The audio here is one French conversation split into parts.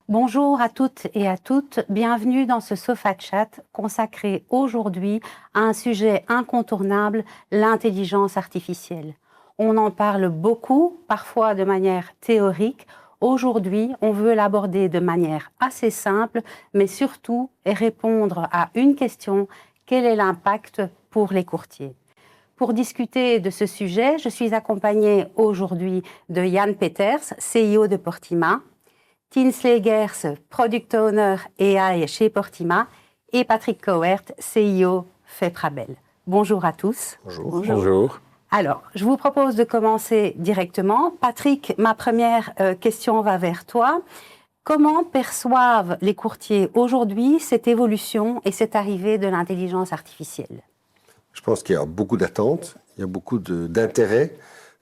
Bonjour à toutes et à toutes, bienvenue dans ce Sofa Chat consacré aujourd'hui à un sujet incontournable, l'intelligence artificielle. On en parle beaucoup, parfois de manière théorique. Aujourd'hui, on veut l'aborder de manière assez simple, mais surtout répondre à une question: quel est l'impact pour les courtiers? Pour discuter de ce sujet, je suis accompagnée aujourd'hui de Jan Peters, CEO de Portima, Tinsley Gers, Product Owner AI chez Portima, et Patrick Cowert, CEO Feprabel. Bonjour à tous. Bonjour. Bonjour. Alors, je vous propose de commencer directement. Patrick, ma première question va vers toi. Comment perçoivent les courtiers aujourd'hui cette évolution et cette arrivée de l'intelligence artificielle? Je pense qu'il y a beaucoup d'attentes, il y a beaucoup d'intérêt,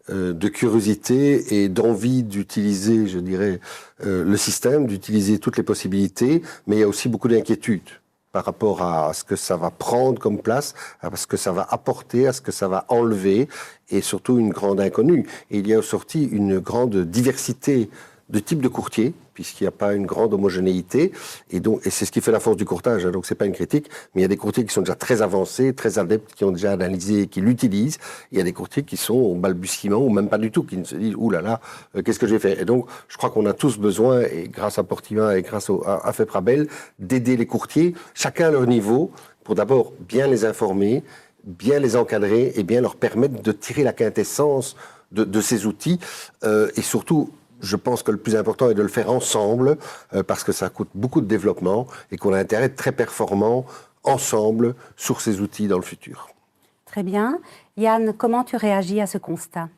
de curiosité et d'envie d'utiliser, je dirais, le système, d'utiliser toutes les possibilités, mais il y a aussi beaucoup d'inquiétudes par rapport à ce que ça va prendre comme place, à ce que ça va apporter, à ce que ça va enlever, et surtout une grande inconnue. Et il y a aussi une grande diversité de types de courtiers, puisqu'il n'y a pas une grande homogénéité, et c'est ce qui fait la force du courtage, hein, donc c'est pas une critique, mais il y a des courtiers qui sont déjà très avancés, très adeptes, qui ont déjà analysé, qui l'utilisent, il y a des courtiers qui sont au balbutiement, ou même pas du tout, qui ne se disent « Ouh là là, qu'est-ce que j'ai fait ?» Et donc, je crois qu'on a tous besoin, et grâce à Portima et grâce à Feprabel, d'aider les courtiers, chacun à leur niveau, pour d'abord bien les informer, bien les encadrer, et bien leur permettre de tirer la quintessence de ces outils, et surtout, je pense que le plus important est de le faire ensemble parce que ça coûte beaucoup de développement et qu'on a intérêt à être très performant ensemble sur ces outils dans le futur. Très bien. Yann, comment tu réagis à ce constat?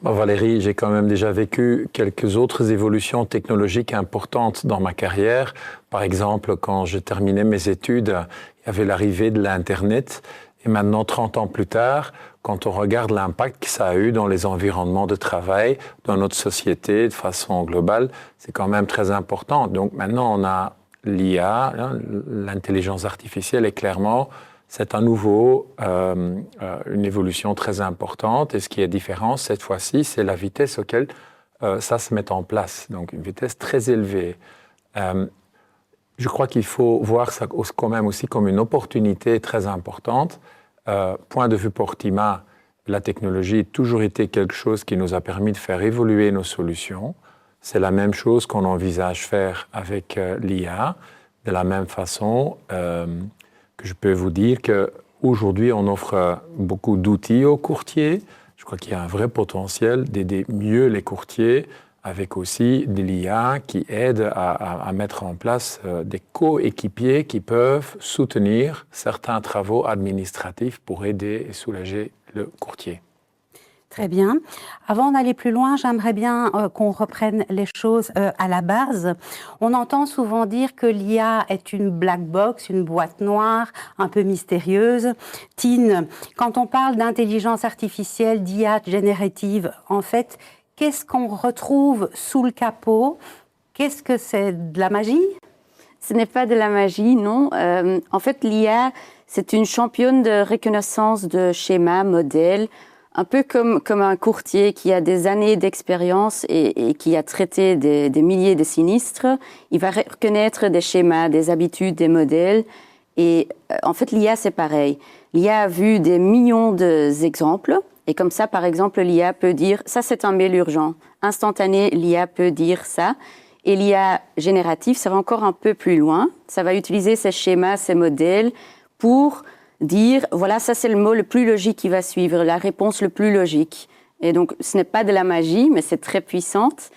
Valérie, j'ai quand même déjà vécu quelques autres évolutions technologiques importantes dans ma carrière. Par exemple, quand je terminais mes études, il y avait l'arrivée de l'Internet. Et maintenant, 30 ans plus tard, quand on regarde l'impact que ça a eu dans les environnements de travail, dans notre société de façon globale, c'est quand même très important. Donc maintenant, on a l'IA, l'intelligence artificielle, et clairement, c'est à nouveau une évolution très importante. Et ce qui est différent cette fois-ci, c'est la vitesse auquel ça se met en place. Donc une vitesse très élevée. Je crois qu'il faut voir ça quand même aussi comme une opportunité très importante. Point de vue Portima, la technologie a toujours été quelque chose qui nous a permis de faire évoluer nos solutions. C'est la même chose qu'on envisage faire avec l'IA. De la même façon que je peux vous dire qu'aujourd'hui, on offre beaucoup d'outils aux courtiers. Je crois qu'il y a un vrai potentiel d'aider mieux les courtiers avec aussi de l'IA qui aide à mettre en place des coéquipiers qui peuvent soutenir certains travaux administratifs pour aider et soulager le courtier. Très bien. Avant d'aller plus loin, j'aimerais bien qu'on reprenne les choses à la base. On entend souvent dire que l'IA est une black box, une boîte noire, un peu mystérieuse. Tine, quand on parle d'intelligence artificielle, d'IA générative, en fait, qu'est-ce qu'on retrouve sous le capot? Qu'est-ce que c'est? De la magie? Ce n'est pas de la magie, non. En fait, l'IA, c'est une championne de reconnaissance de schémas, modèles, un peu comme un courtier qui a des années d'expérience et qui a traité des milliers de sinistres. Il va reconnaître des schémas, des habitudes, des modèles. Et en fait, l'IA, c'est pareil. L'IA a vu des millions d'exemples. Et comme ça, par exemple, l'IA peut dire « ça, c'est un mail urgent ». Instantané, l'IA peut dire ça. Et l'IA générative, ça va encore un peu plus loin. Ça va utiliser ces schémas, ces modèles pour dire « voilà, ça, c'est le mot le plus logique qui va suivre, la réponse le plus logique ». Et donc, ce n'est pas de la magie, mais c'est très puissante.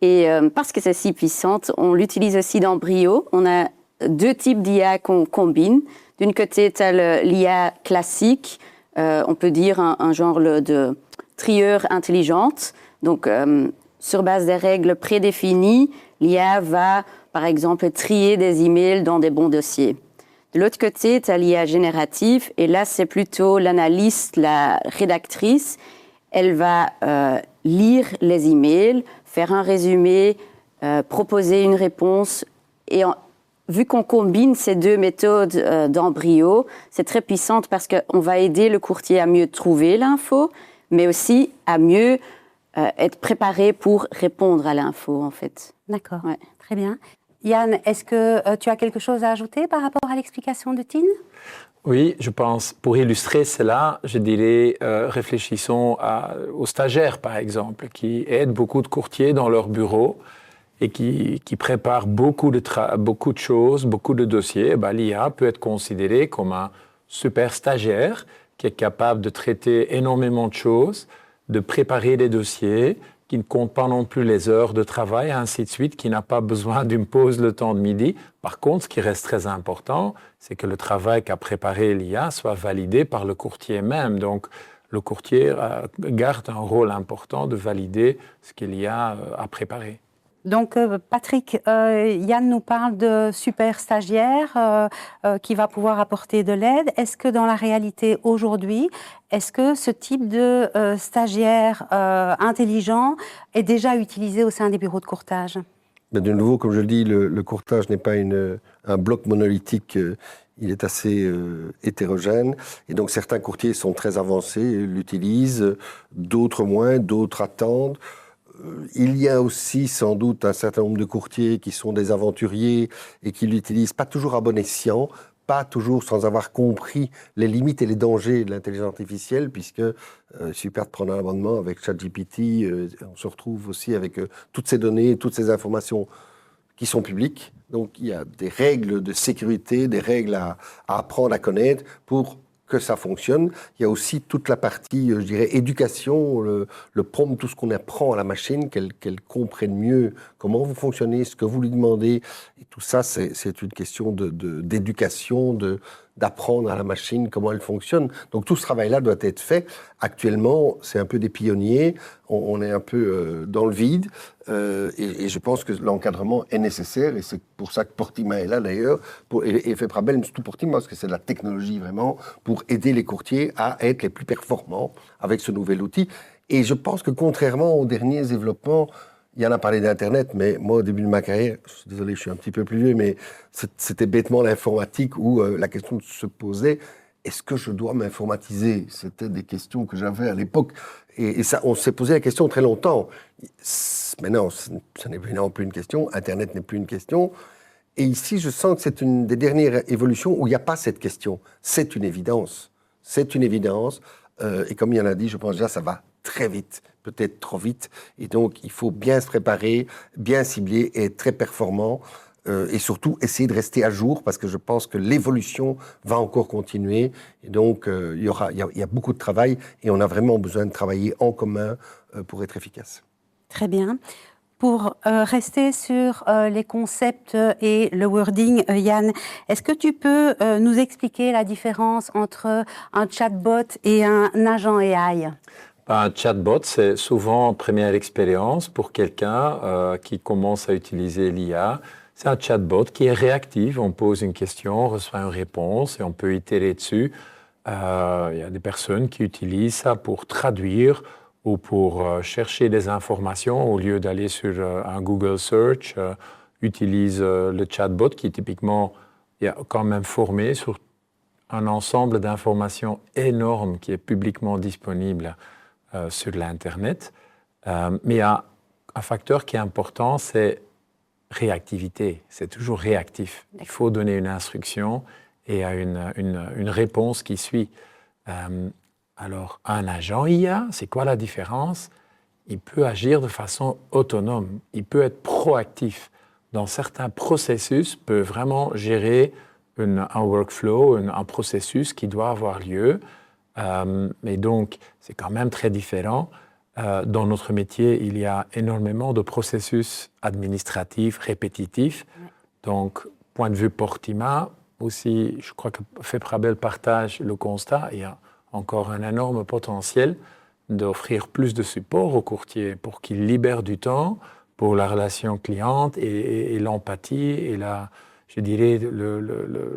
Et parce que c'est si puissante, on l'utilise aussi dans Brio. On a deux types d'IA qu'on combine. D'une côté, tu as l'IA classique, on peut dire un genre de trieur intelligente. Donc, sur base des règles prédéfinies, l'IA va, par exemple, trier des emails dans des bons dossiers. De l'autre côté, tu as l'IA générative, et là, c'est plutôt l'analyste, la rédactrice. Elle va lire les emails, faire un résumé, proposer une réponse. Et vu qu'on combine ces deux méthodes dans Brio, c'est très puissant parce qu'on va aider le courtier à mieux trouver l'info, mais aussi à mieux être préparé pour répondre à l'info, en fait. D'accord. Ouais. Très bien. Yann, est-ce que tu as quelque chose à ajouter par rapport à l'explication de Tine? Oui, je pense, pour illustrer cela, je dirais, réfléchissons aux stagiaires, par exemple, qui aident beaucoup de courtiers dans leur bureau et qui préparent beaucoup de choses, beaucoup de dossiers. L'IA peut être considérée comme un super stagiaire qui est capable de traiter énormément de choses, de préparer des dossiers, qui ne compte pas non plus les heures de travail, et ainsi de suite, qui n'a pas besoin d'une pause le temps de midi. Par contre, ce qui reste très important, c'est que le travail qu'a préparé l'IA soit validé par le courtier même. Donc, le courtier garde un rôle important de valider ce que l'IA a préparé. Donc, Patrick, Yann nous parle de super stagiaire qui va pouvoir apporter de l'aide. Est-ce que dans la réalité aujourd'hui, est-ce que ce type de stagiaire intelligent est déjà utilisé au sein des bureaux de courtage? Mais de nouveau, comme je le dis, le courtage n'est pas un bloc monolithique. Il est assez hétérogène. Et donc, certains courtiers sont très avancés, l'utilisent, d'autres moins, d'autres attendent. Il y a aussi sans doute un certain nombre de courtiers qui sont des aventuriers et qui l'utilisent pas toujours à bon escient, pas toujours sans avoir compris les limites et les dangers de l'intelligence artificielle, puisque super de prendre un abonnement avec ChatGPT, on se retrouve aussi avec toutes ces données, toutes ces informations qui sont publiques. Donc il y a des règles de sécurité, des règles à apprendre à connaître pour que ça fonctionne. Il y a aussi toute la partie, je dirais, éducation, le prompt, tout ce qu'on apprend à la machine, qu'elle comprenne mieux comment vous fonctionnez, ce que vous lui demandez. Et tout ça, c'est une question d'éducation, d'apprendre à la machine comment elle fonctionne. Donc tout ce travail-là doit être fait. Actuellement, c'est un peu des pionniers, on est un peu dans le vide, et je pense que l'encadrement est nécessaire, et c'est pour ça que Portima est là d'ailleurs, et Feprabel, mais surtout Portima, parce que c'est de la technologie vraiment, pour aider les courtiers à être les plus performants avec ce nouvel outil. Et je pense que contrairement aux derniers développements, Yann a parlé d'Internet, mais moi, au début de ma carrière, je suis désolé, je suis un petit peu plus vieux, mais c'était bêtement l'informatique où la question se posait, est-ce que je dois m'informatiser? C'était des questions que j'avais à l'époque. Et ça, on s'est posé la question très longtemps. Maintenant, ce n'est plus une question. Internet n'est plus une question. Et ici, je sens que c'est une des dernières évolutions où il n'y a pas cette question. C'est une évidence. C'est une évidence. Et comme Yann a dit, je pense déjà ça va très vite, peut-être trop vite. Et donc, il faut bien se préparer, bien cibler et être très performant. Et surtout, essayer de rester à jour, parce que je pense que l'évolution va encore continuer. Et donc, il y a beaucoup de travail, et on a vraiment besoin de travailler en commun pour être efficace. Très bien. Pour rester sur les concepts et le wording, Yann, est-ce que tu peux nous expliquer la différence entre un chatbot et un agent AI? Un chatbot, c'est souvent une première expérience pour quelqu'un qui commence à utiliser l'IA. C'est un chatbot qui est réactif. On pose une question, on reçoit une réponse et on peut itérer dessus. Il y a des personnes qui utilisent ça pour traduire ou pour chercher des informations au lieu d'aller sur un Google Search. Utilise le chatbot qui typiquement est quand même formé sur un ensemble d'informations énormes qui est publiquement disponible sur l'Internet. Mais il y a un facteur qui est important, c'est réactivité. C'est toujours réactif. Il faut donner une instruction et il y a une réponse qui suit. Alors, un agent IA, c'est quoi la différence? Il peut agir de façon autonome. Il peut être proactif. Dans certains processus, peut vraiment gérer un workflow, un processus qui doit avoir lieu. Mais donc, c'est quand même très différent. Dans notre métier, il y a énormément de processus administratifs répétitifs. Donc, point de vue Portima, aussi, je crois que Feprabel partage le constat, il y a encore un énorme potentiel d'offrir plus de support aux courtiers pour qu'ils libèrent du temps pour la relation cliente et l'empathie et je dirais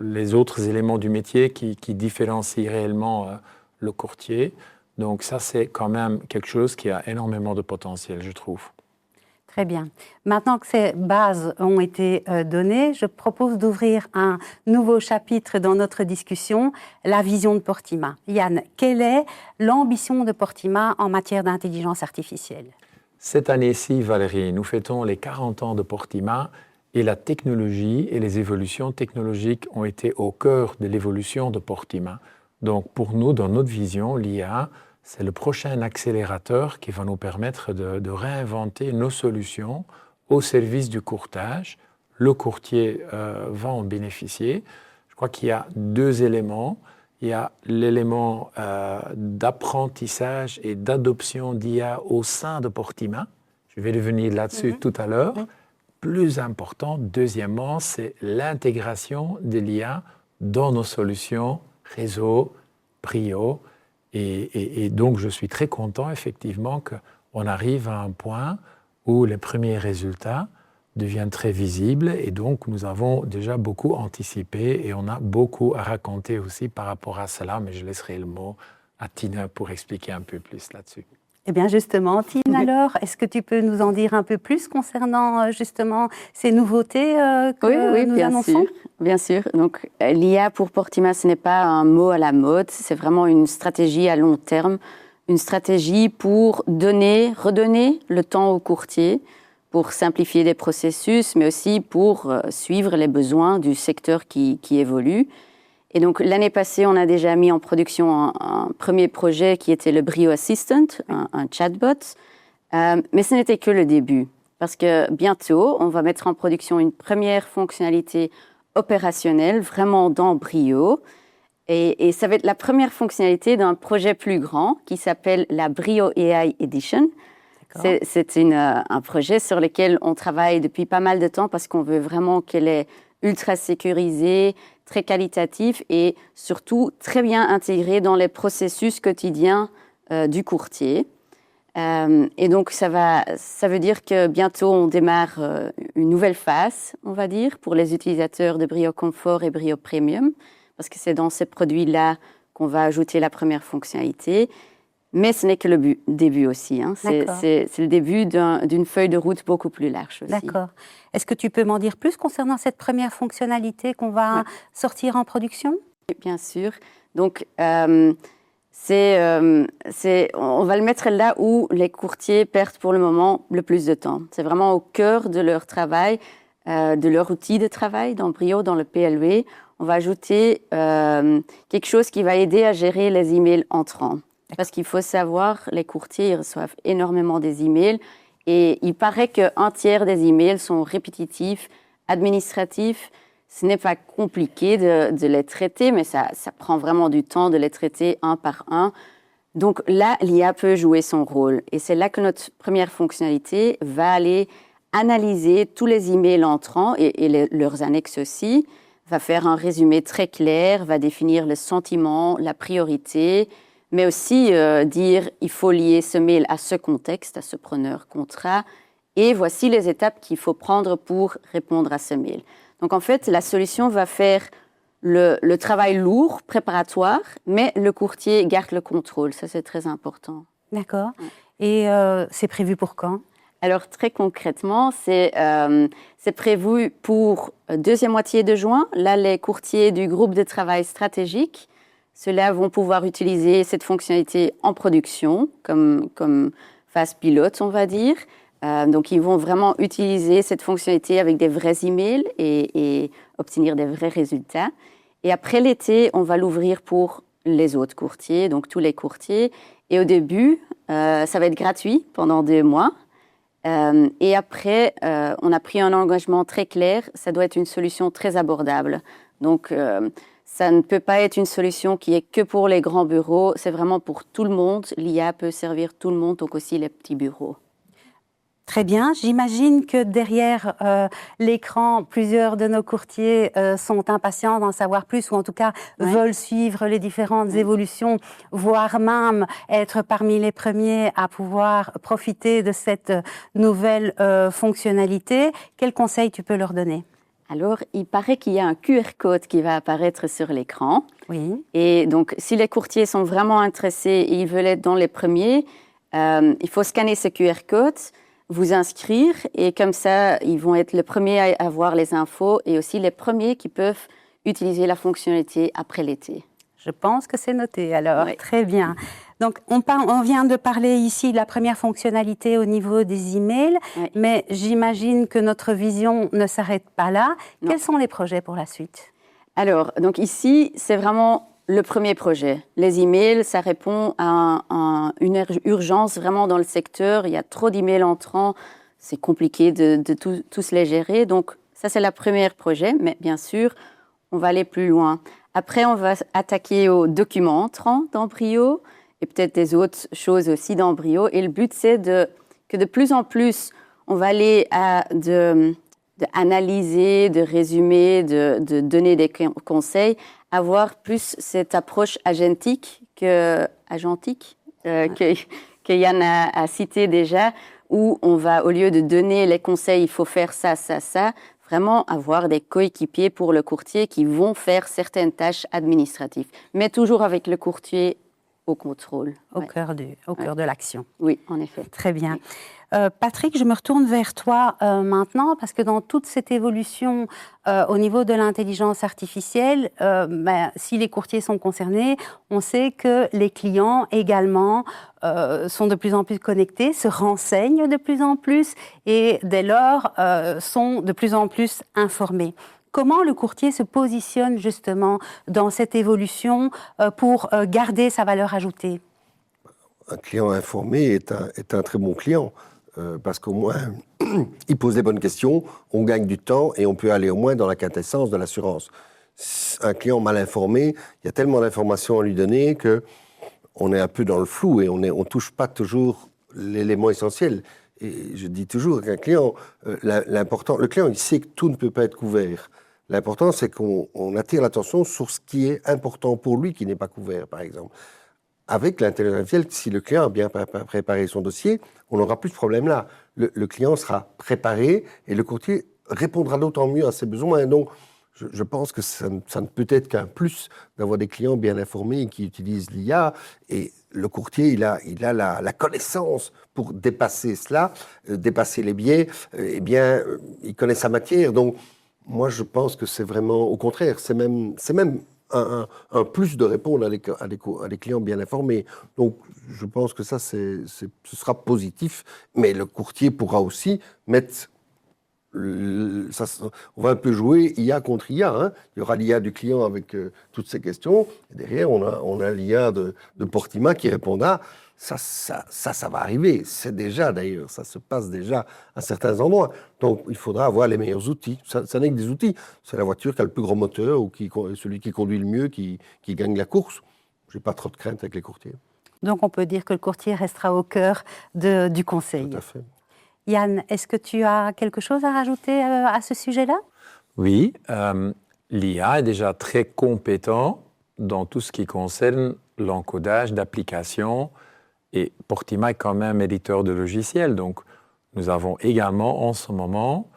les autres éléments du métier qui différencient réellement le courtier. Donc ça, c'est quand même quelque chose qui a énormément de potentiel, je trouve. Très bien. Maintenant que ces bases ont été données, je propose d'ouvrir un nouveau chapitre dans notre discussion, la vision de Portima. Yann, quelle est l'ambition de Portima en matière d'intelligence artificielle? Cette année-ci, Valérie, nous fêtons les 40 ans de Portima Et la technologie et les évolutions technologiques ont été au cœur de l'évolution de Portima. Donc pour nous, dans notre vision, l'IA, c'est le prochain accélérateur qui va nous permettre de réinventer nos solutions au service du courtage. Le courtier va en bénéficier. Je crois qu'il y a deux éléments. Il y a l'élément d'apprentissage et d'adoption d'IA au sein de Portima. Je vais revenir là-dessus tout à l'heure. Plus important, deuxièmement, c'est l'intégration de l'IA dans nos solutions réseau, Brio. Et donc, je suis très content, effectivement, qu'on arrive à un point où les premiers résultats deviennent très visibles. Et donc, nous avons déjà beaucoup anticipé et on a beaucoup à raconter aussi par rapport à cela. Mais je laisserai le mot à Tina pour expliquer un peu plus là-dessus. Eh bien justement, Tina, alors, est-ce que tu peux nous en dire un peu plus concernant justement ces nouveautés que nous annonçons ? Bien sûr. Donc, l'IA pour Portima, ce n'est pas un mot à la mode, c'est vraiment une stratégie à long terme, une stratégie pour redonner le temps aux courtiers, pour simplifier les processus, mais aussi pour suivre les besoins du secteur qui évolue. Et donc, l'année passée, on a déjà mis en production un premier projet qui était le Brio Assistant, un chatbot. Mais ce n'était que le début. Parce que bientôt, on va mettre en production une première fonctionnalité opérationnelle, vraiment dans Brio. Et ça va être la première fonctionnalité d'un projet plus grand qui s'appelle la Brio AI Edition. C'est un projet sur lequel on travaille depuis pas mal de temps parce qu'on veut vraiment qu'elle est ultra sécurisée, très qualitatif et surtout très bien intégré dans les processus quotidiens du courtier. Et donc, ça veut dire que bientôt, on démarre une nouvelle phase, on va dire, pour les utilisateurs de Brio Comfort et Brio Premium, parce que c'est dans ces produits-là qu'on va ajouter la première fonctionnalité. Mais ce n'est que le début aussi. Hein. C'est le début d'une feuille de route beaucoup plus large aussi. D'accord. Est-ce que tu peux m'en dire plus concernant cette première fonctionnalité qu'on va sortir en production ? Bien sûr. Donc, on va le mettre là où les courtiers perdent pour le moment le plus de temps. C'est vraiment au cœur de leur travail, de leur outil de travail dans Brio, dans le PLV. On va ajouter quelque chose qui va aider à gérer les emails entrants. Parce qu'il faut savoir, les courtiers ils reçoivent énormément des emails et il paraît qu'un tiers des emails sont répétitifs, administratifs. Ce n'est pas compliqué de les traiter, mais ça prend vraiment du temps de les traiter un par un. Donc là, l'IA peut jouer son rôle. Et c'est là que notre première fonctionnalité va aller analyser tous les emails entrants et leurs annexes aussi, va faire un résumé très clair, va définir le sentiment, la priorité, mais aussi dire il faut lier ce mail à ce contexte, à ce preneur contrat, et voici les étapes qu'il faut prendre pour répondre à ce mail. Donc en fait, la solution va faire le travail lourd, préparatoire, mais le courtier garde le contrôle. Ça, c'est très important. D'accord. Et c'est prévu pour quand ? Alors très concrètement, c'est prévu pour deuxième moitié de juin. Là, les courtiers du groupe de travail stratégique, ceux-là vont pouvoir utiliser cette fonctionnalité en production, comme phase pilote, on va dire. Donc, ils vont vraiment utiliser cette fonctionnalité avec des vrais emails et obtenir des vrais résultats. Et après l'été, on va l'ouvrir pour les autres courtiers, donc tous les courtiers. Et au début, ça va être gratuit pendant 2 mois. Et après, on a pris un engagement très clair. Ça doit être une solution très abordable. Donc, ça ne peut pas être une solution qui est que pour les grands bureaux. C'est vraiment pour tout le monde. L'IA peut servir tout le monde, donc aussi les petits bureaux. Très bien. J'imagine que derrière l'écran, plusieurs de nos courtiers sont impatients d'en savoir plus ou en tout cas veulent suivre les différentes évolutions, voire même être parmi les premiers à pouvoir profiter de cette nouvelle fonctionnalité. Quels conseils tu peux leur donner ? Alors, il paraît qu'il y a un QR code qui va apparaître sur l'écran. Oui. Et donc, si les courtiers sont vraiment intéressés et ils veulent être dans les premiers, il faut scanner ce QR code, vous inscrire et comme ça, ils vont être les premiers à avoir les infos et aussi les premiers qui peuvent utiliser la fonctionnalité après l'été. Je pense que c'est noté alors. Oui. Très bien. Donc, on vient de parler ici de la première fonctionnalité au niveau des emails, Oui. mais j'imagine que notre vision ne s'arrête pas là. Non. Quels sont les projets pour la suite? Alors, donc ici, c'est vraiment le premier projet. Les emails, ça répond à une urgence vraiment dans le secteur. Il y a trop d'emails entrants, c'est compliqué de tous les gérer. Donc, ça, c'est le premier projet, mais bien sûr, on va aller plus loin. Après, on va attaquer aux documents entrants dans Brio et peut-être des autres choses aussi dans Brio. Et le but, c'est que de plus en plus, on va aller d'analyser, de résumer, de donner des conseils, avoir plus cette approche agentique que Yann a cité déjà, où on va, au lieu de donner les conseils, il faut faire ça, ça, ça, vraiment avoir des coéquipiers pour le courtier qui vont faire certaines tâches administratives, mais toujours avec le courtier au contrôle. Au cœur de l'action. Oui, en effet. Très bien. Patrick, je me retourne vers toi maintenant, parce que dans toute cette évolution au niveau de l'intelligence artificielle, si les courtiers sont concernés, on sait que les clients également sont de plus en plus connectés, se renseignent de plus en plus et dès lors sont de plus en plus informés. Comment le courtier se positionne justement dans cette évolution pour garder sa valeur ajoutée? Un client informé est un très bon client. Parce qu'au moins, il pose les bonnes questions, on gagne du temps et on peut aller au moins dans la quintessence de l'assurance. Un client mal informé, il y a tellement d'informations à lui donner qu'on est un peu dans le flou et on ne touche pas toujours l'élément essentiel. Et je dis toujours qu'un client, le client, il sait que tout ne peut pas être couvert. L'important, c'est qu'on attire l'attention sur ce qui est important pour lui, qui n'est pas couvert, par exemple. Avec l'intelligence artificielle, si le client a bien préparé son dossier, on n'aura plus de problème là. Le client sera préparé et le courtier répondra d'autant mieux à ses besoins. Donc, je pense que ça ne peut être qu'un plus d'avoir des clients bien informés qui utilisent l'IA. Et le courtier, il a la connaissance pour dépasser cela, dépasser les biais. Il connaît sa matière. Donc, moi, je pense que c'est vraiment au contraire. C'est même un plus de répondre à des clients bien informés. Donc, je pense que ça, ce sera positif, mais le courtier pourra aussi mettre... on va un peu jouer IA contre IA. Hein. Il y aura l'IA du client avec toutes ces questions. Et derrière, on a l'IA de Portima qui répondra. Ça va arriver. C'est déjà, d'ailleurs, ça se passe déjà à certains endroits. Donc, il faudra avoir les meilleurs outils. Ça n'est que des outils. C'est la voiture qui a le plus gros moteur ou celui qui conduit le mieux qui gagne la course. Je n'ai pas trop de crainte avec les courtiers. Donc, on peut dire que le courtier restera au cœur du conseil. Tout à fait. Yann, est-ce que tu as quelque chose à rajouter à ce sujet-là? Oui, l'IA est déjà très compétent dans tout ce qui concerne l'encodage d'applications. Et Portima est quand même éditeur de logiciels, donc nous avons également en ce moment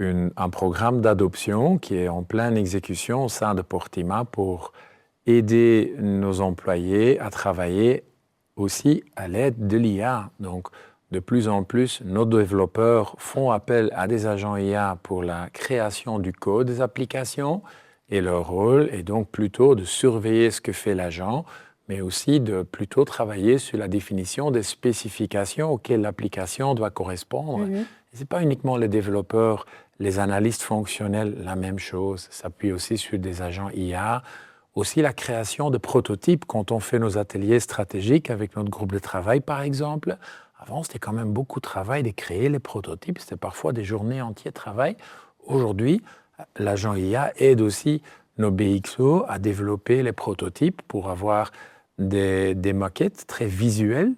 un programme d'adoption qui est en pleine exécution au sein de Portima pour aider nos employés à travailler aussi à l'aide de l'IA. Donc, de plus en plus, nos développeurs font appel à des agents IA pour la création du code des applications et leur rôle est donc plutôt de surveiller ce que fait l'agent, mais aussi de plutôt travailler sur la définition des spécifications auxquelles l'application doit correspondre. Ce n'est pas uniquement les développeurs, les analystes fonctionnels, la même chose. Ça s'appuie aussi sur des agents IA. Aussi la création de prototypes quand on fait nos ateliers stratégiques avec notre groupe de travail, par exemple. Avant, c'était quand même beaucoup de travail de créer les prototypes. C'était parfois des journées entières de travail. Aujourd'hui, l'agent IA aide aussi nos BXO à développer les prototypes pour avoir des maquettes très visuelles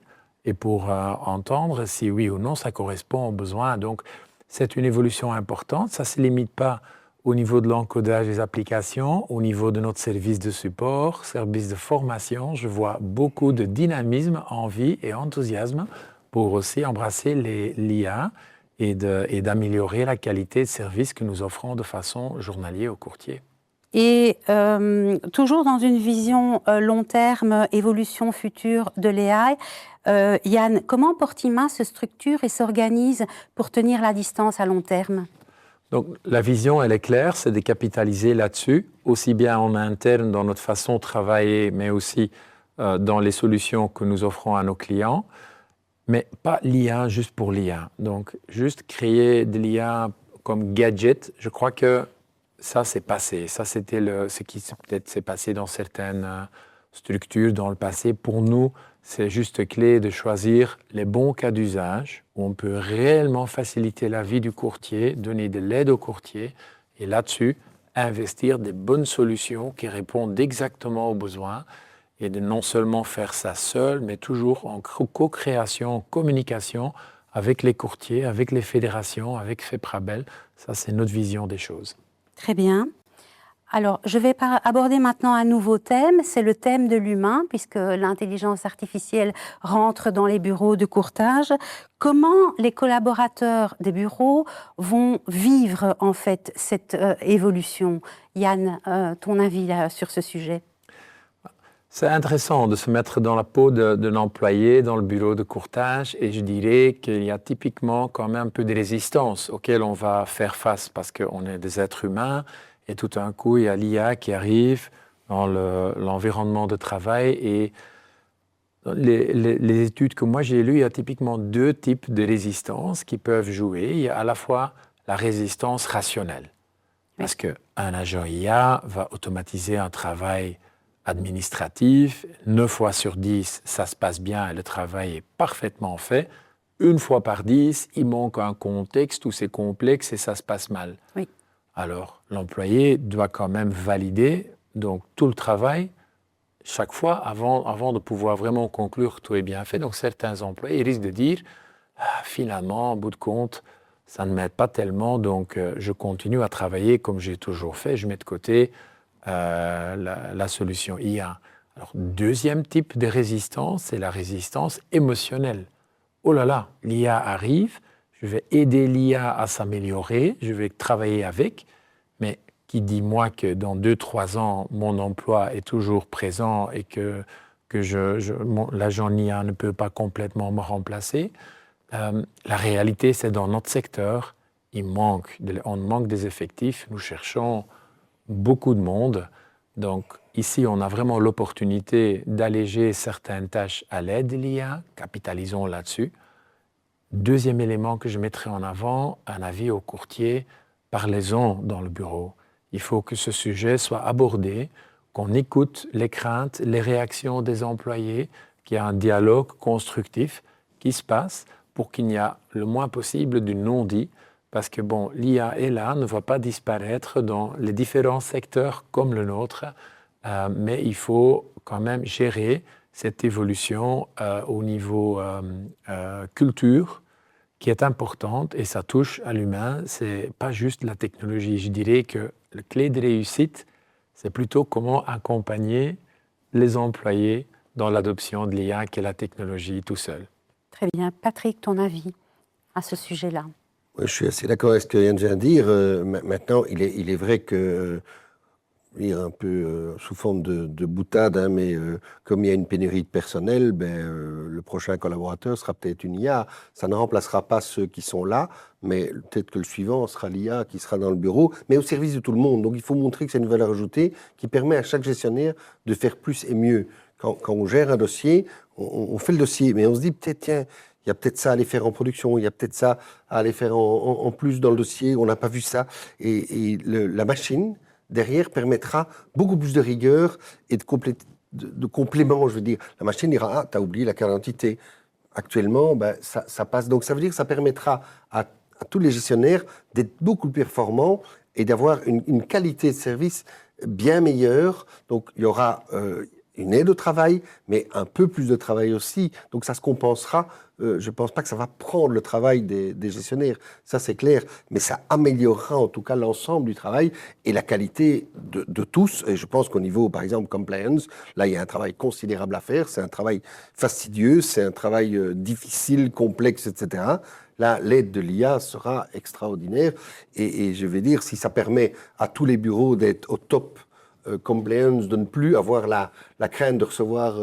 et pour entendre si oui ou non ça correspond aux besoins. Donc, c'est une évolution importante. Ça ne se limite pas au niveau de l'encodage des applications, au niveau de notre service de support, service de formation. Je vois beaucoup de dynamisme, envie et enthousiasme pour aussi embrasser l'IA et d'améliorer la qualité de service que nous offrons de façon journalière aux courtiers. Et toujours dans une vision long terme, évolution future de l'AI, Yann, comment Portima se structure et s'organise pour tenir la distance à long terme? Donc, la vision, elle est claire, c'est de capitaliser là-dessus, aussi bien en interne dans notre façon de travailler, mais aussi dans les solutions que nous offrons à nos clients, mais pas l'IA juste pour l'IA. Donc, juste créer de l'IA comme gadget, je crois que ça, c'est passé. Ça, c'était ce qui peut-être s'est passé dans certaines structures dans le passé. Pour nous, c'est juste clé de choisir les bons cas d'usage où on peut réellement faciliter la vie du courtier, donner de l'aide au courtier et là-dessus, investir des bonnes solutions qui répondent exactement aux besoins et de non seulement faire ça seul, mais toujours en co-création, en communication avec les courtiers, avec les fédérations, avec FEPRABEL. Ça, c'est notre vision des choses. Très bien. Alors, je vais aborder maintenant un nouveau thème, c'est le thème de l'humain, puisque l'intelligence artificielle rentre dans les bureaux de courtage. Comment les collaborateurs des bureaux vont vivre en fait cette évolution? Yann, ton avis là, sur ce sujet? C'est intéressant de se mettre dans la peau de l'employé dans le bureau de courtage et je dirais qu'il y a typiquement quand même un peu de résistance auquel on va faire face parce qu'on est des êtres humains et tout d'un coup il y a l'IA qui arrive dans l'environnement de travail et les études que moi j'ai lues, il y a typiquement 2 types de résistance qui peuvent jouer. Il y a à la fois la résistance rationnelle parce qu'un agent IA va automatiser un travail administratif, 9 fois sur 10, ça se passe bien et le travail est parfaitement fait. 1 fois par 10, il manque un contexte où c'est complexe et ça se passe mal. Oui. Alors, l'employé doit quand même valider donc, tout le travail chaque fois avant de pouvoir vraiment conclure tout est bien fait. Donc, certains employés risquent de dire finalement, au bout de compte, ça ne m'aide pas tellement, donc je continue à travailler comme j'ai toujours fait, je mets de côté la solution IA. Alors, 2e type de résistance, c'est la résistance émotionnelle. Oh là là, l'IA arrive, je vais aider l'IA à s'améliorer, je vais travailler avec, mais qui dit moi que dans 2-3 ans, mon emploi est toujours présent et que l'agent IA ne peut pas complètement me remplacer. La réalité, c'est dans notre secteur, on manque des effectifs, nous cherchons beaucoup de monde. Donc ici, on a vraiment l'opportunité d'alléger certaines tâches à l'aide de l'IA. Capitalisons là-dessus. 2e élément que je mettrai en avant, un avis aux courtiers, parlez-en dans le bureau. Il faut que ce sujet soit abordé, qu'on écoute les craintes, les réactions des employés, qu'il y ait un dialogue constructif qui se passe pour qu'il n'y ait le moins possible du non-dit. Parce que bon, l'IA est là, ne va pas disparaître dans les différents secteurs comme le nôtre, mais il faut quand même gérer cette évolution au niveau culture qui est importante et ça touche à l'humain. C'est pas juste la technologie. Je dirais que la clé de réussite, c'est plutôt comment accompagner les employés dans l'adoption de l'IA qui est la technologie tout seul. Très bien. Patrick, ton avis à ce sujet-là? Je suis assez d'accord avec ce que Yann vient de dire. Maintenant, il est vrai que, un peu sous forme de boutade, hein, mais comme il y a une pénurie de personnel, le prochain collaborateur sera peut-être une IA. Ça ne remplacera pas ceux qui sont là, mais peut-être que le suivant sera l'IA qui sera dans le bureau, mais au service de tout le monde. Donc il faut montrer que c'est une valeur ajoutée qui permet à chaque gestionnaire de faire plus et mieux. Quand on gère un dossier, on fait le dossier, mais on se dit peut-être, tiens, il y a peut-être ça à aller faire en production, il y a peut-être ça à aller faire en plus dans le dossier, on n'a pas vu ça. Et la machine, derrière, permettra beaucoup plus de rigueur et de complément, je veux dire. La machine dira, tu as oublié la carte d'identité. Actuellement, ça passe. Donc ça veut dire que ça permettra à tous les gestionnaires d'être beaucoup plus performants et d'avoir une qualité de service bien meilleure. Donc il y aura une aide au travail, mais un peu plus de travail aussi. Donc ça se compensera. Je ne pense pas que ça va prendre le travail des gestionnaires, ça c'est clair, mais ça améliorera en tout cas l'ensemble du travail et la qualité de tous. Et je pense qu'au niveau, par exemple, compliance, là il y a un travail considérable à faire, c'est un travail fastidieux, c'est un travail difficile, complexe, etc. Là, l'aide de l'IA sera extraordinaire et je vais dire, si ça permet à tous les bureaux d'être au top compliance, de ne plus avoir la crainte de recevoir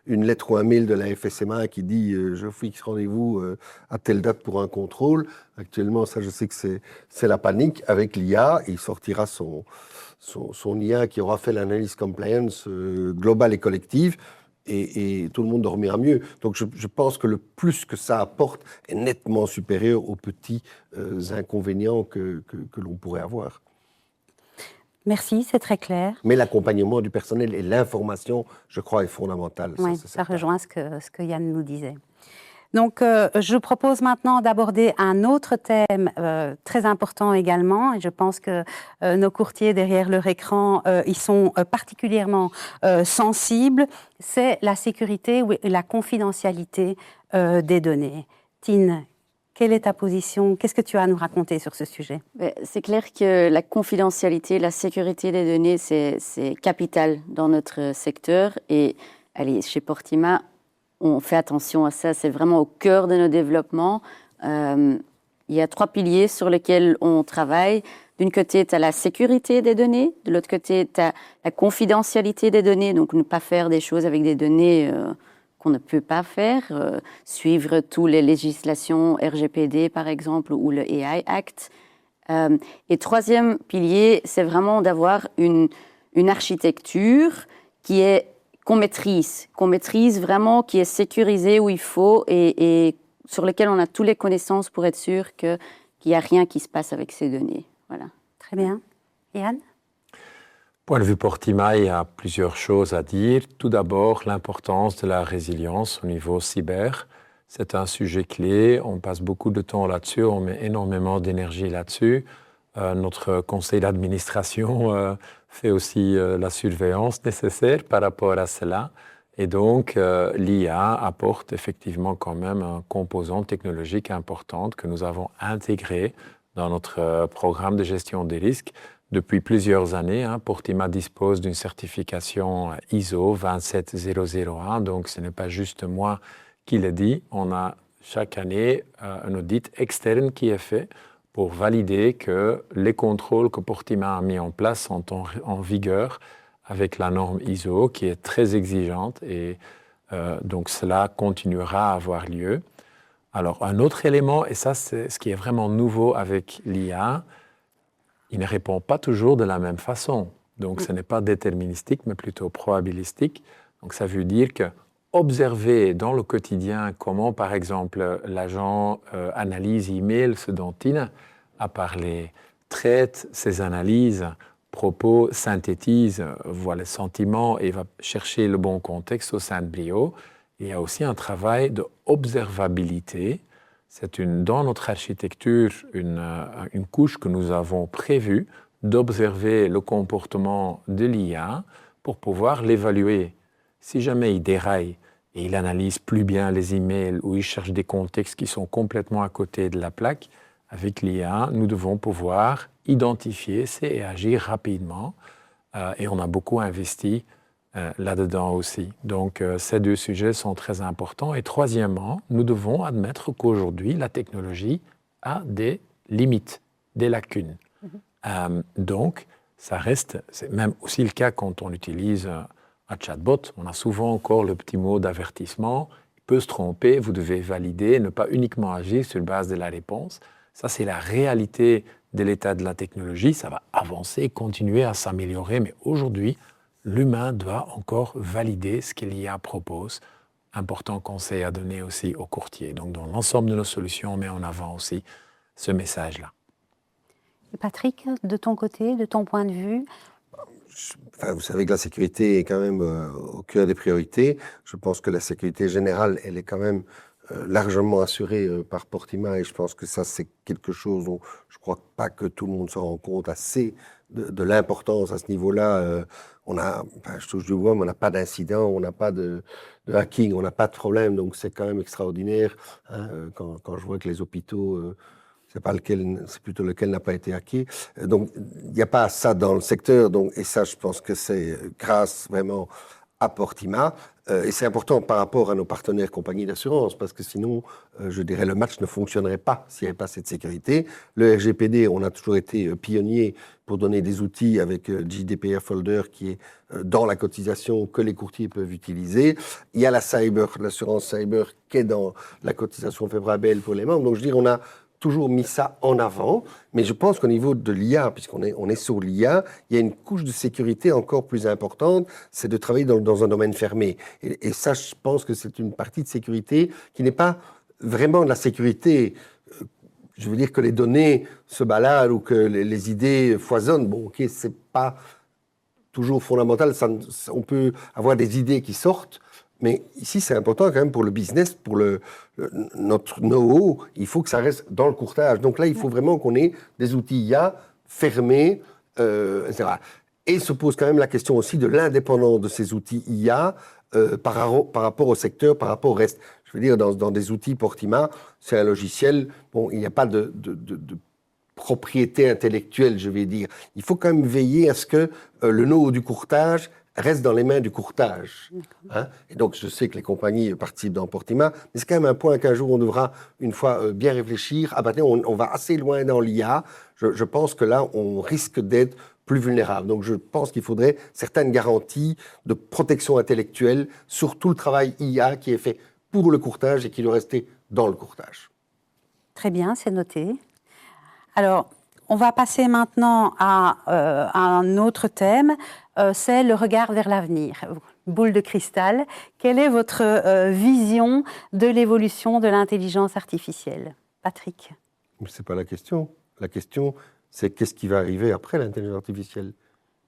une lettre ou un mail de la FSMA qui dit je fixe rendez-vous à telle date pour un contrôle. Actuellement, ça je sais que c'est la panique. Avec l'IA, il sortira son IA qui aura fait l'analyse compliance globale et collective et tout le monde dormira mieux. Donc je pense que le plus que ça apporte est nettement supérieur aux petits inconvénients que l'on pourrait avoir. Merci, c'est très clair. Mais l'accompagnement du personnel et l'information, je crois, est fondamental. Oui, ça rejoint ce que Yann nous disait. Donc, je propose maintenant d'aborder un autre thème très important également, et je pense que nos courtiers derrière leur écran y sont particulièrement sensibles, c'est la sécurité et la confidentialité des données. Tine, quelle est ta position? Qu'est-ce que tu as à nous raconter sur ce sujet? C'est clair que la confidentialité, la sécurité des données, c'est capital dans notre secteur. Et allez, chez Portima, on fait attention à ça. C'est vraiment au cœur de nos développements. Il y a 3 piliers sur lesquels on travaille. D'une côté, tu as la sécurité des données. De l'autre côté, tu as la confidentialité des données. Donc, ne pas faire des choses avec des données qu'on ne peut pas faire, suivre toutes les législations RGPD par exemple ou le AI Act. Et 3e pilier, c'est vraiment d'avoir une architecture qu'on maîtrise vraiment, qui est sécurisée où il faut et sur laquelle on a toutes les connaissances pour être sûr qu'il n'y a rien qui se passe avec ces données. Voilà. Très bien. Yann? Point de vue Portima, il y a plusieurs choses à dire. Tout d'abord, l'importance de la résilience au niveau cyber. C'est un sujet clé, on passe beaucoup de temps là-dessus, on met énormément d'énergie là-dessus. Notre conseil d'administration fait aussi la surveillance nécessaire par rapport à cela. Et donc, l'IA apporte effectivement quand même un composant technologique important que nous avons intégré dans notre programme de gestion des risques. Depuis plusieurs années, Portima dispose d'une certification ISO 27001, donc ce n'est pas juste moi qui le dis. On a chaque année un audit externe qui est fait pour valider que les contrôles que Portima a mis en place sont en vigueur avec la norme ISO qui est très exigeante et donc cela continuera à avoir lieu. Alors un autre élément, et ça c'est ce qui est vraiment nouveau avec l'IA, il ne répond pas toujours de la même façon. Donc, ce n'est pas déterministique, mais plutôt probabilistique. Donc, ça veut dire que observer dans le quotidien comment, par exemple, l'agent analyse email, ce dont Tine a parlé, traite ses analyses, propos, synthétise, voit les sentiments et va chercher le bon contexte au sein de Brio. Il y a aussi un travail d'observabilité. C'est dans notre architecture une couche que nous avons prévue d'observer le comportement de l'IA pour pouvoir l'évaluer. Si jamais il déraille et il analyse plus bien les emails ou il cherche des contextes qui sont complètement à côté de la plaque, avec l'IA, nous devons pouvoir identifier et agir rapidement. Et on a beaucoup investi là-dedans aussi. Donc, ces 2 sujets sont très importants. Et troisièmement, nous devons admettre qu'aujourd'hui, la technologie a des limites, des lacunes. Donc, ça reste, c'est même aussi le cas quand on utilise un chatbot. On a souvent encore le petit mot d'avertissement. Il peut se tromper, vous devez valider, ne pas uniquement agir sur base de la réponse. Ça, c'est la réalité de l'état de la technologie. Ça va avancer, continuer à s'améliorer. Mais aujourd'hui, l'humain doit encore valider ce que l'IA propose. Important conseil à donner aussi aux courtiers. Donc, dans l'ensemble de nos solutions, on met en avant aussi ce message-là. Et Patrick, de ton côté, de ton point de vue? Vous savez que la sécurité est quand même au cœur des priorités. Je pense que la sécurité générale, elle est quand même largement assurée par Portima et je pense que ça, c'est quelque chose dont je ne crois pas que tout le monde se rend compte assez de l'importance à ce niveau-là. Je touche du bois, mais on n'a pas d'incident, on n'a pas de hacking, on n'a pas de problème, donc c'est quand même extraordinaire quand je vois que les hôpitaux, c'est plutôt lequel n'a pas été hacké. Donc il n'y a pas ça dans le secteur, et ça je pense que c'est grâce vraiment à Portima. Et c'est important par rapport à nos partenaires compagnies d'assurance, parce que sinon, je dirais, le match ne fonctionnerait pas s'il n'y avait pas cette sécurité. Le RGPD, on a toujours été pionnier pour donner des outils avec GDPR Folder qui est dans la cotisation que les courtiers peuvent utiliser. Il y a l'assurance cyber qui est dans la cotisation Febrabel pour les membres. Donc je dirais, on a toujours mis ça en avant, mais je pense qu'au niveau de l'IA, puisqu'on est sur l'IA, il y a une couche de sécurité encore plus importante, c'est de travailler dans un domaine fermé. Et ça, je pense que c'est une partie de sécurité qui n'est pas vraiment de la sécurité. Je veux dire que les données se baladent ou que les idées foisonnent. Bon, ok, c'est pas toujours fondamental. On peut avoir des idées qui sortent, mais ici, c'est important quand même pour le business, pour notre know-how. Il faut que ça reste dans le courtage. Donc là, il faut vraiment qu'on ait des outils IA fermés, etc. Et se pose quand même la question aussi de l'indépendance de ces outils IA par rapport au secteur, par rapport au reste. Je veux dire, dans des outils Portima, c'est un logiciel, bon, il n'y a pas de propriété intellectuelle, je vais dire. Il faut quand même veiller à ce que le know-how du courtage reste dans les mains du courtage. Hein? Et donc, je sais que les compagnies participent dans Portima, mais c'est quand même un point qu'un jour, on devra, une fois, bien réfléchir. Ah ben, on va assez loin dans l'IA. Je pense que là, on risque d'être plus vulnérable. Donc, je pense qu'il faudrait certaines garanties de protection intellectuelle sur tout le travail IA qui est fait pour le courtage et qui doit rester dans le courtage. Très bien, c'est noté. Alors, on va passer maintenant à un autre thème, c'est le regard vers l'avenir. Boule de cristal, quelle est votre vision de l'évolution de l'intelligence artificielle? Patrick? Ce n'est pas la question. La question, c'est qu'est-ce qui va arriver après l'intelligence artificielle?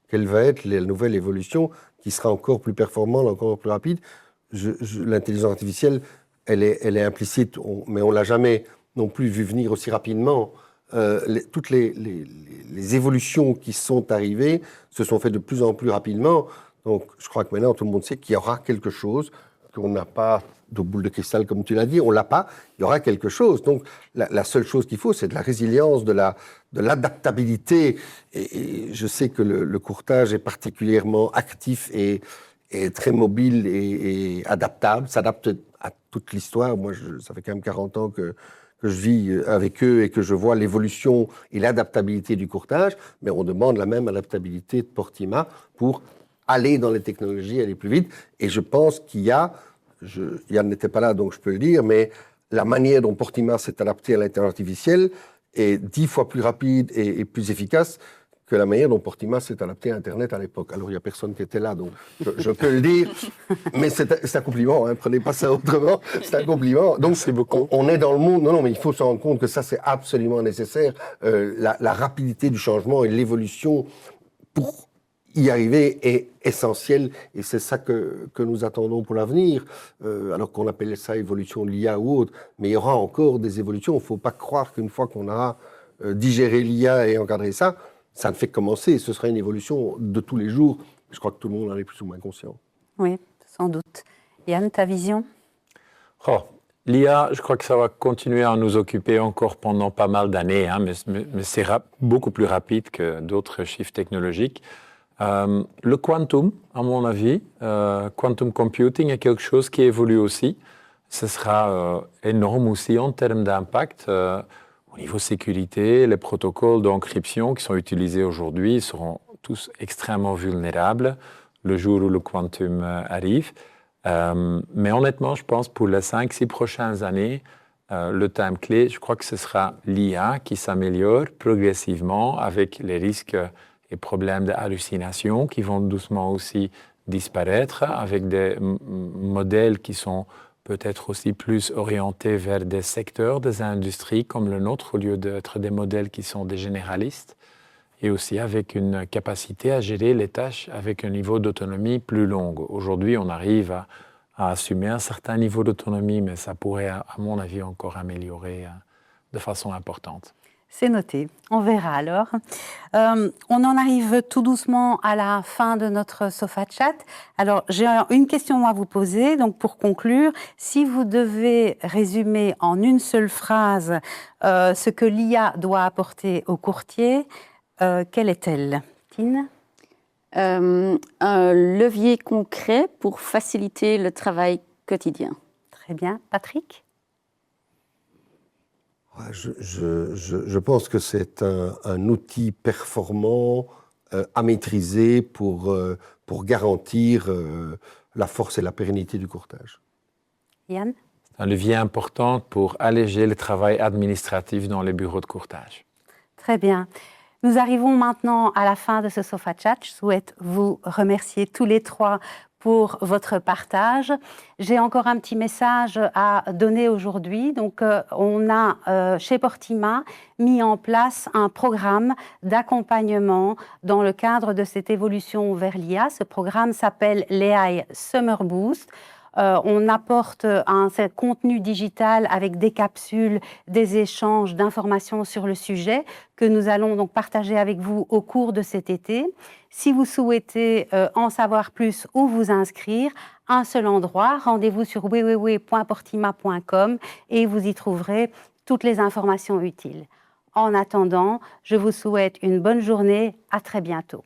Quelle va être la nouvelle évolution qui sera encore plus performante, encore plus rapide? L'intelligence artificielle, elle est implicite, mais on ne l'a jamais non plus vu venir aussi rapidement. Toutes les évolutions qui sont arrivées se sont faites de plus en plus rapidement. Donc, je crois que maintenant, tout le monde sait qu'il y aura quelque chose, qu'on n'a pas de boule de cristal, comme tu l'as dit, on ne l'a pas, il y aura quelque chose. Donc, la seule chose qu'il faut, c'est de la résilience, de l'adaptabilité. Et je sais que le courtage est particulièrement actif et très mobile et adaptable, s'adapte à toute l'histoire. Moi, ça fait quand même 40 ans que je vis avec eux et que je vois l'évolution et l'adaptabilité du courtage, mais on demande la même adaptabilité de Portima pour aller dans les technologies, aller plus vite. Et je pense qu'il y a, Yann n'était pas là, donc je peux le dire, mais la manière dont Portima s'est adapté à l'intelligence artificielle est 10 fois plus rapide et plus efficace que la manière dont Portima s'est adapté à Internet à l'époque. Alors, il n'y a personne qui était là, donc je peux le dire, mais c'est un compliment, hein, prenez pas ça autrement, c'est un compliment. Donc, on est dans le monde, non, mais il faut se rendre compte que ça, c'est absolument nécessaire, la rapidité du changement et l'évolution pour y arriver est essentielle, et c'est ça que nous attendons pour l'avenir, alors qu'on appelle ça évolution de l'IA ou autre, mais il y aura encore des évolutions. Il ne faut pas croire qu'une fois qu'on aura digéré l'IA et encadré ça, ça ne fait que commencer, ce sera une évolution de tous les jours. Je crois que tout le monde en est plus ou moins conscient. Oui, sans doute. Yann, ta vision? L'IA, je crois que ça va continuer à nous occuper encore pendant pas mal d'années, hein, mais c'est beaucoup plus rapide que d'autres chiffres technologiques. Le quantum, à mon avis, quantum computing est quelque chose qui évolue aussi. Ce sera énorme aussi en termes d'impact. Au niveau sécurité, les protocoles d'encryption qui sont utilisés aujourd'hui seront tous extrêmement vulnérables le jour où le quantum arrive. Mais honnêtement, je pense pour les 5-6 prochaines années, le thème clé, je crois que ce sera l'IA qui s'améliore progressivement avec les risques et problèmes d'hallucination qui vont doucement aussi disparaître, avec des modèles qui sont peut-être aussi plus orientés vers des secteurs, des industries comme le nôtre, au lieu d'être des modèles qui sont des généralistes, et aussi avec une capacité à gérer les tâches avec un niveau d'autonomie plus long. Aujourd'hui, on arrive à assumer un certain niveau d'autonomie, mais ça pourrait, à mon avis, encore améliorer de façon importante. C'est noté. On verra alors. On en arrive tout doucement à la fin de notre Sofa Chat. Alors, j'ai une question à vous poser. Donc, pour conclure, si vous devez résumer en une seule phrase ce que l'IA doit apporter aux courtiers, quelle est-elle? Tine? Un levier concret pour faciliter le travail quotidien. Très bien. Patrick? Je pense que c'est un outil performant à maîtriser pour garantir la force et la pérennité du courtage. Yann? C'est un levier important pour alléger le travail administratif dans les bureaux de courtage. Très bien. Nous arrivons maintenant à la fin de ce Sofa Chat. Je souhaite vous remercier tous les trois pour votre partage. J'ai encore un petit message à donner aujourd'hui. Donc, on a chez Portima mis en place un programme d'accompagnement dans le cadre de cette évolution vers l'IA. Ce programme s'appelle l'AI Summer Boost. On apporte un contenu digital avec des capsules, des échanges d'informations sur le sujet que nous allons donc partager avec vous au cours de cet été. Si vous souhaitez en savoir plus ou vous inscrire, un seul endroit, rendez-vous sur www.portima.com et vous y trouverez toutes les informations utiles. En attendant, je vous souhaite une bonne journée. À très bientôt.